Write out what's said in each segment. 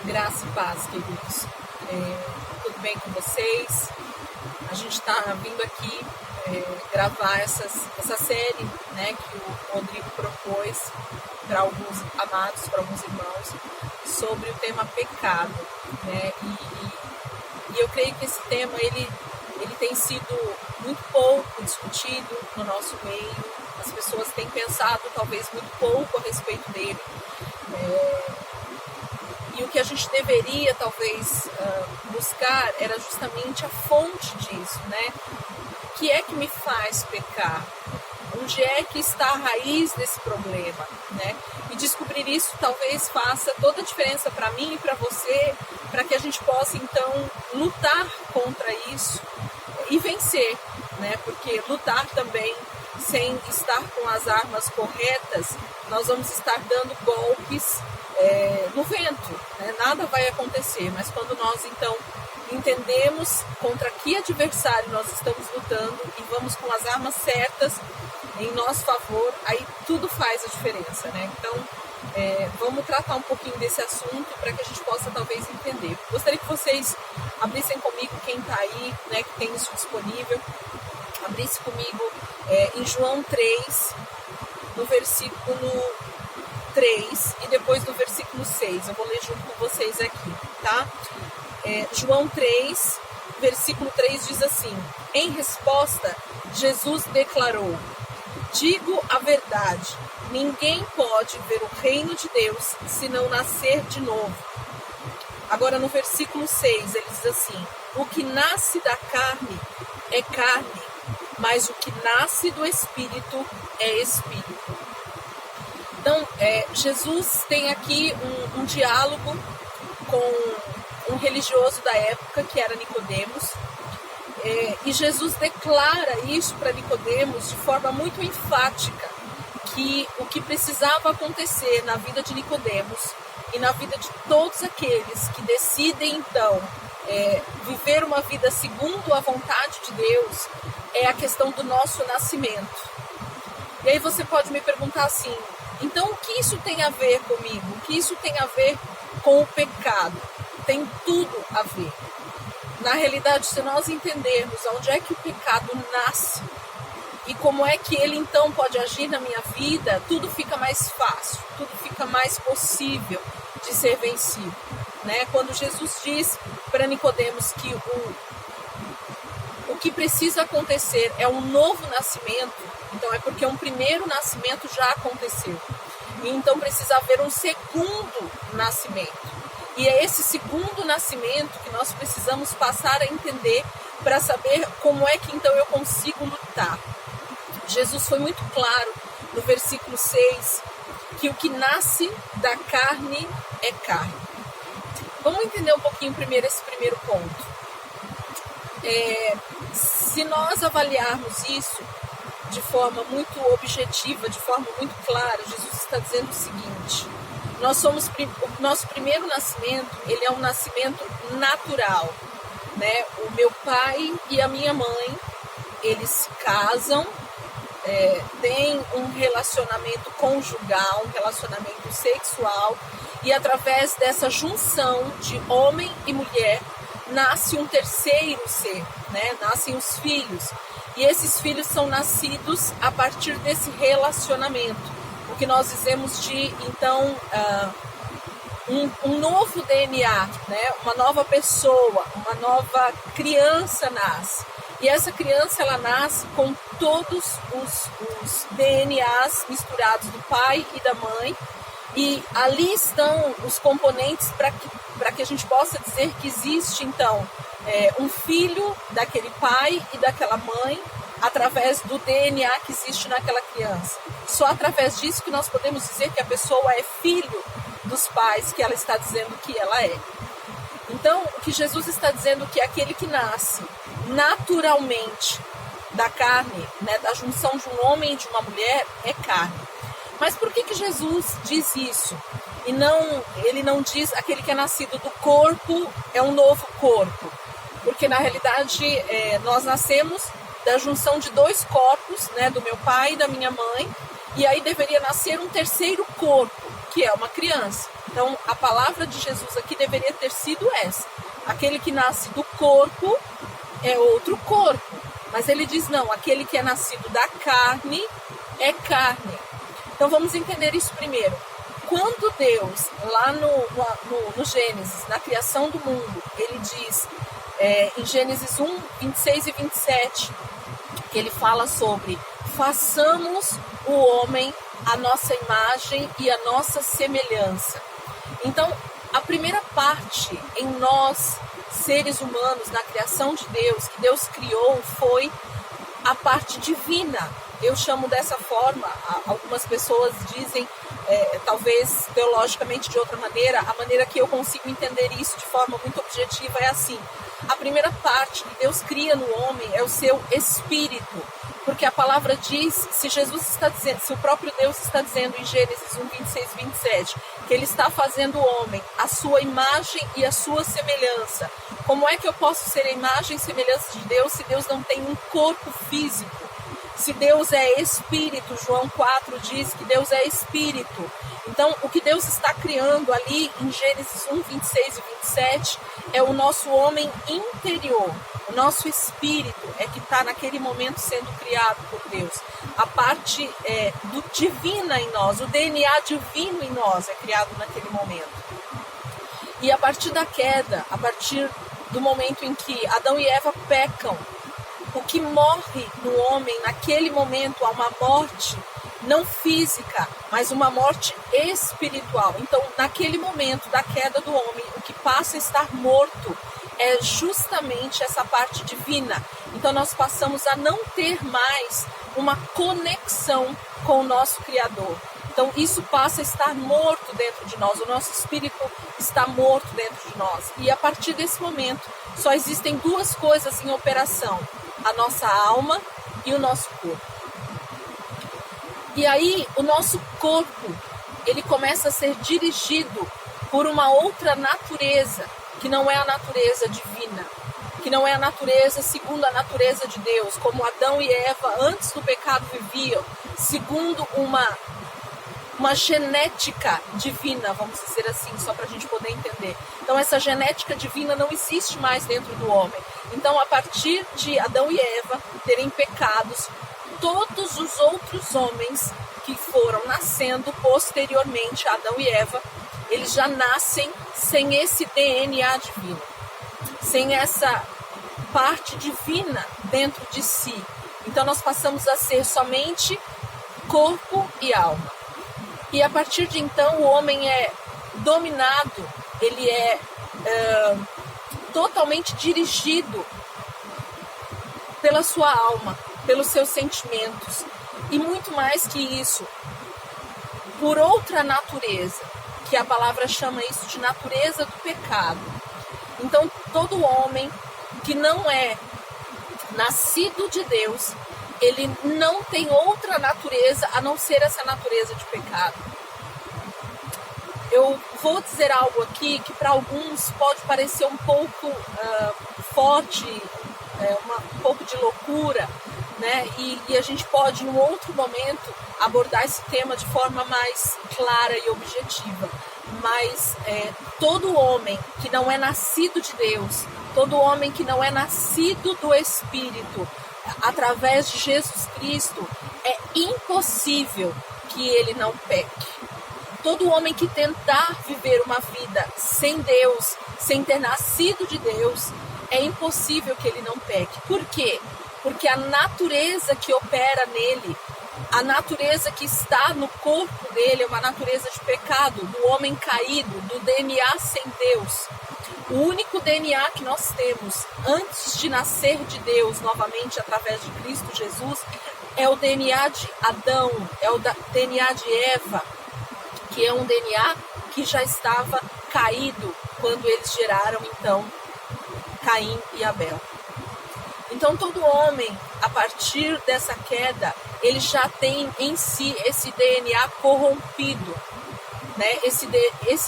Graça e paz, queridos. Tudo bem com vocês? A gente está vindo aqui gravar essa série, né, que o Rodrigo propôs para alguns amados, para alguns irmãos, sobre o tema pecado, né? E eu creio que esse tema ele tem sido muito pouco discutido no nosso meio. As pessoas têm pensado talvez muito pouco a respeito dele. E o que a gente deveria, talvez, buscar era justamente a fonte disso, né? O que é que me faz pecar? Onde é que está a raiz desse problema, né? E descobrir isso talvez faça toda a diferença para mim e para você, para que a gente possa, então, lutar contra isso e vencer, né? Porque lutar também sem estar com as armas corretas, nós vamos estar dando golpes no vento, né? Nada vai acontecer, mas quando nós então entendemos contra que adversário nós estamos lutando e vamos com as armas certas em nosso favor, aí tudo faz a diferença, né? Então vamos tratar um pouquinho desse assunto para que a gente possa talvez entender. Gostaria que vocês abrissem comigo, quem está aí, né, que tem isso disponível, abrisse comigo em João 3, no versículo 3 e depois no versículo 6. Eu vou ler junto com vocês aqui, tá? João 3, versículo 3 diz assim: em resposta, Jesus declarou: digo a verdade, ninguém pode ver o reino de Deus se não nascer de novo. Agora no versículo 6 ele diz assim: o que nasce da carne é carne, mas o que nasce do Espírito é Espírito. Então, Jesus tem aqui um diálogo com um religioso da época, que era Nicodemos, e Jesus declara isso para Nicodemos de forma muito enfática, que o que precisava acontecer na vida de Nicodemos e na vida de todos aqueles que decidem, então, viver uma vida segundo a vontade de Deus, é a questão do nosso nascimento. E aí você pode me perguntar assim: então o que isso tem a ver comigo? O que isso tem a ver com o pecado? Tem tudo a ver. Na realidade, se nós entendermos onde é que o pecado nasce e como é que ele então pode agir na minha vida, tudo fica mais fácil, tudo fica mais possível de ser vencido, né? Quando Jesus diz para Nicodemos que o que precisa acontecer é um novo nascimento, então é porque um primeiro nascimento já aconteceu. E então precisa haver um segundo nascimento. E é esse segundo nascimento que nós precisamos passar a entender para saber como é que então eu consigo lutar. Jesus foi muito claro no versículo 6 que o que nasce da carne é carne. Vamos entender um pouquinho primeiro esse primeiro ponto. Se nós avaliarmos isso de forma muito objetiva, de forma muito clara, Jesus está dizendo o seguinte: o nosso primeiro nascimento, ele é um nascimento natural, né? O meu pai e a minha mãe, eles se casam, têm um relacionamento conjugal, um relacionamento sexual, e através dessa junção de homem e mulher, nasce um terceiro ser, né? Nascem os filhos. E esses filhos são nascidos a partir desse relacionamento. O que nós dizemos de, então, um novo DNA, né? Uma nova pessoa, uma nova criança nasce. E essa criança, ela nasce com todos os DNAs misturados do pai e da mãe. E ali estão os componentes para que a gente possa dizer que existe, então, um filho daquele pai e daquela mãe, através do DNA que existe naquela criança. Só através disso que nós podemos dizer que a pessoa é filho dos pais que ela está dizendo que ela é. Então, o que Jesus está dizendo que é aquele que nasce naturalmente da carne, né, da junção de um homem e de uma mulher, é carne. Mas por que Jesus diz isso? E ele não diz aquele que é nascido do corpo é um novo corpo. Porque na realidade nós nascemos da junção de dois corpos, né, do meu pai e da minha mãe, e aí deveria nascer um terceiro corpo, que é uma criança. Então, a palavra de Jesus aqui deveria ter sido essa: aquele que nasce do corpo é outro corpo. Mas ele diz não, aquele que é nascido da carne é carne. Então vamos entender isso primeiro. Quando Deus, lá no Gênesis, na criação do mundo, ele diz em Gênesis 1, 26 e 27, que ele fala sobre façamos o homem a nossa imagem e a nossa semelhança. Então, a primeira parte em nós, seres humanos, na criação de Deus, que Deus criou, foi a parte divina. Eu chamo dessa forma, algumas pessoas dizem, talvez teologicamente de outra maneira, a maneira que eu consigo entender isso de forma muito objetiva é assim: a primeira parte que Deus cria no homem é o seu espírito, porque a palavra diz, se Jesus está dizendo, se o próprio Deus está dizendo em Gênesis 1, 26 e 27, que ele está fazendo o homem a sua imagem e a sua semelhança, como é que eu posso ser a imagem e semelhança de Deus se Deus não tem um corpo físico? Se Deus é espírito, João 4 diz que Deus é espírito. Então, o que Deus está criando ali em Gênesis 1, 26 e 27 é o nosso homem interior. O nosso espírito é que está naquele momento sendo criado por Deus. A parte do divina em nós, o DNA divino em nós é criado naquele momento. E a partir da queda, a partir do momento em que Adão e Eva pecam, o que morre no homem naquele momento é uma morte não física, mas uma morte espiritual. Então, naquele momento da queda do homem, o que passa a estar morto é justamente essa parte divina. Então, nós passamos a não ter mais uma conexão com o nosso Criador. Então, isso passa a estar morto dentro de nós, o nosso espírito está morto dentro de nós. E a partir desse momento, só existem duas coisas em operação: a nossa alma e o nosso corpo. E aí, o nosso corpo, ele começa a ser dirigido por uma outra natureza, que não é a natureza divina, que não é a natureza segundo a natureza de Deus, como Adão e Eva, antes do pecado, viviam, segundo uma genética divina, vamos dizer assim, só para a gente poder entender. Então, essa genética divina não existe mais dentro do homem. Então, a partir de Adão e Eva terem pecados, todos os outros homens que foram nascendo posteriormente a Adão e Eva, eles já nascem sem esse DNA divino, sem essa parte divina dentro de si. Então, nós passamos a ser somente corpo e alma. E a partir de então o homem é dominado, ele é totalmente dirigido pela sua alma, pelos seus sentimentos. E muito mais que isso, por outra natureza, que a palavra chama isso de natureza do pecado. Então todo homem que não é nascido de Deus, ele não tem outra natureza a não ser essa natureza de pecado. Eu vou dizer algo aqui que para alguns pode parecer um pouco forte, um pouco de loucura, né? E a gente pode, em um outro momento, abordar esse tema de forma mais clara e objetiva. Mas todo homem que não é nascido de Deus, todo homem que não é nascido do Espírito, através de Jesus Cristo, é impossível que ele não peque. Todo homem que tentar viver uma vida sem Deus, sem ter nascido de Deus, é impossível que ele não peque. Por quê? Porque a natureza que opera nele, a natureza que está no corpo dele é uma natureza de pecado, do homem caído, do DNA sem Deus. O único DNA que nós temos antes de nascer de Deus novamente através de Cristo Jesus é o DNA de Adão, é o DNA de Eva, que é um DNA que já estava caído quando eles geraram então Caim e Abel. Então todo homem, a partir dessa queda, ele já tem em si esse DNA corrompido, né? Esse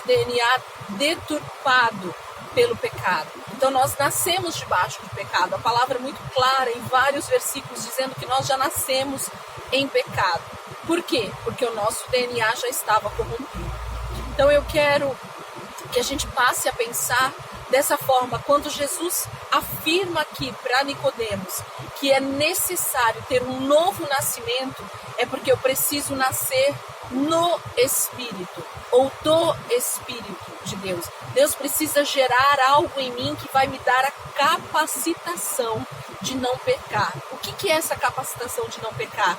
DNA deturpado pelo pecado. Então nós nascemos debaixo do pecado. A palavra é muito clara em vários versículos dizendo que nós já nascemos em pecado. Por quê? Porque o nosso DNA já estava corrompido. Então eu quero que a gente passe a pensar dessa forma, quando Jesus afirma aqui para Nicodemos que é necessário ter um novo nascimento, é porque eu preciso nascer no Espírito, ou do Espírito de Deus. Deus precisa gerar algo em mim que vai me dar a capacitação de não pecar. O que é essa capacitação de não pecar?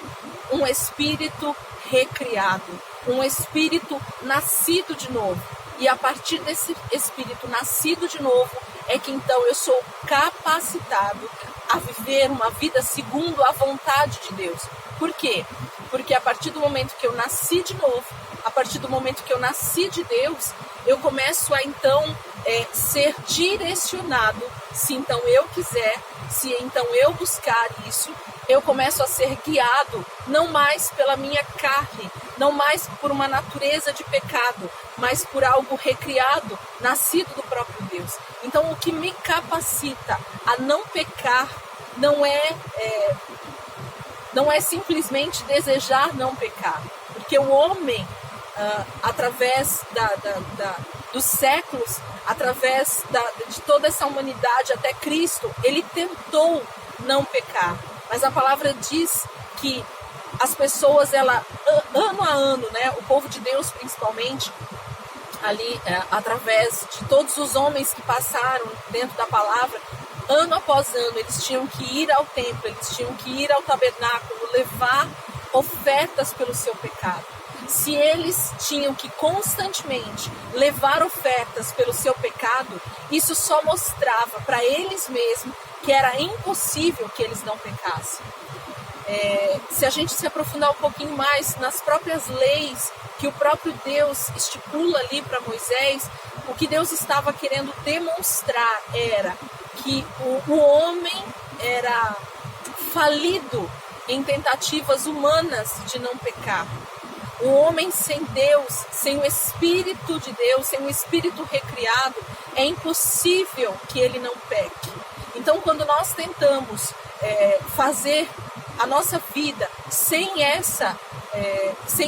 Um espírito recriado, um espírito nascido de novo. E a partir desse espírito nascido de novo, é que então eu sou capacitado a viver uma vida segundo a vontade de Deus. Por quê? Porque a partir do momento que eu nasci de novo, a partir do momento que eu nasci de Deus, eu começo a então ser direcionado, se então eu quiser, se então eu buscar isso, eu começo a ser guiado, não mais pela minha carne, não mais por uma natureza de pecado, mas por algo recriado, nascido do próprio Deus. Então o que me capacita a não pecar não é simplesmente desejar não pecar, porque o homem, através dos séculos, através de toda essa humanidade até Cristo, ele tentou não pecar, mas a palavra diz que as pessoas, ano a ano, né, o povo de Deus principalmente, ali através de todos os homens que passaram dentro da palavra, ano após ano, eles tinham que ir ao templo, eles tinham que ir ao tabernáculo, levar ofertas pelo seu pecado. Se eles tinham que constantemente levar ofertas pelo seu pecado, isso só mostrava para eles mesmos que era impossível que eles não pecassem. Se a gente se aprofundar um pouquinho mais nas próprias leis que o próprio Deus estipula ali para Moisés, o que Deus estava querendo demonstrar era que o homem era falido em tentativas humanas de não pecar. O homem sem Deus, sem o Espírito de Deus, sem o Espírito recriado, é impossível que ele não peque. Então, quando nós tentamos fazer a nossa vida sem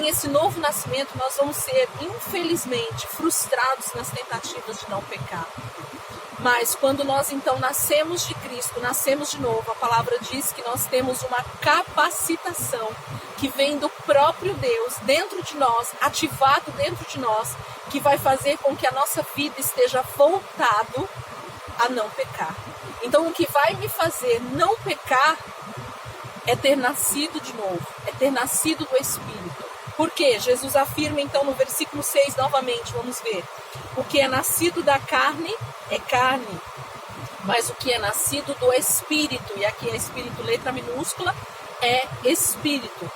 esse novo nascimento, nós vamos ser, infelizmente, frustrados nas tentativas de não pecar. Mas quando nós então nascemos de Cristo, nascemos de novo, a palavra diz que nós temos uma capacitação que vem do próprio Deus dentro de nós, ativado dentro de nós, que vai fazer com que a nossa vida esteja voltado a não pecar. Então o que vai me fazer não pecar é ter nascido de novo, é ter nascido do Espírito. Por quê? Jesus afirma então no versículo 6 novamente, vamos ver. O que é nascido da carne é carne, mas o que é nascido do Espírito, e aqui é Espírito letra minúscula, é Espírito.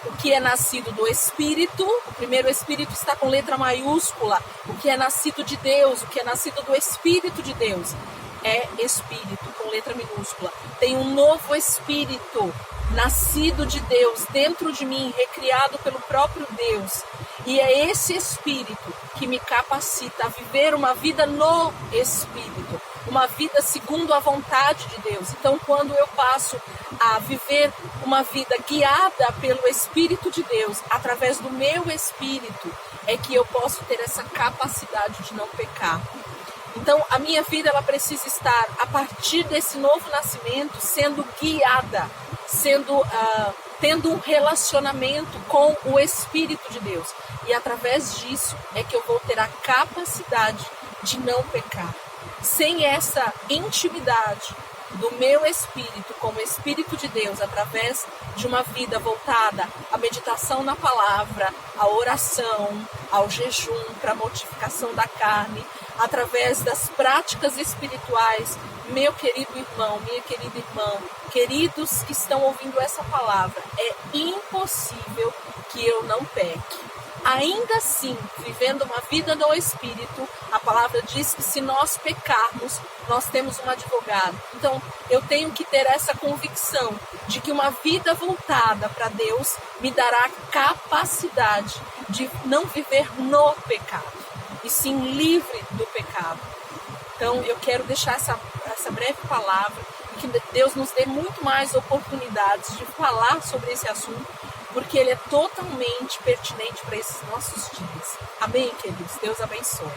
O que é nascido do Espírito, o primeiro Espírito está com letra maiúscula. O que é nascido de Deus, o que é nascido do Espírito de Deus, é Espírito com letra minúscula. Tem um novo Espírito nascido de Deus dentro de mim, recriado pelo próprio Deus. E é esse Espírito que me capacita a viver uma vida no Espírito, uma vida segundo a vontade de Deus. Então, quando eu passo a viver uma vida guiada pelo Espírito de Deus, através do meu Espírito, é que eu posso ter essa capacidade de não pecar. Então, a minha vida ela precisa estar, a partir desse novo nascimento, sendo guiada, tendo um relacionamento com o Espírito de Deus. E através disso é que eu vou ter a capacidade de não pecar. Sem essa intimidade do meu espírito com o Espírito de Deus, através de uma vida voltada à meditação na palavra, à oração, ao jejum, para a mortificação da carne, através das práticas espirituais, meu querido irmão, minha querida irmã, queridos que estão ouvindo essa palavra, é impossível que eu não peque. Ainda assim, vivendo uma vida no Espírito, a palavra diz que se nós pecarmos, nós temos um advogado. Então, eu tenho que ter essa convicção de que uma vida voltada para Deus me dará capacidade de não viver no pecado, e sim livre do pecado. Então, eu quero deixar essa breve palavra, que Deus nos dê muito mais oportunidades de falar sobre esse assunto, porque ele é totalmente pertinente para esses nossos dias. Amém, queridos? Deus abençoe.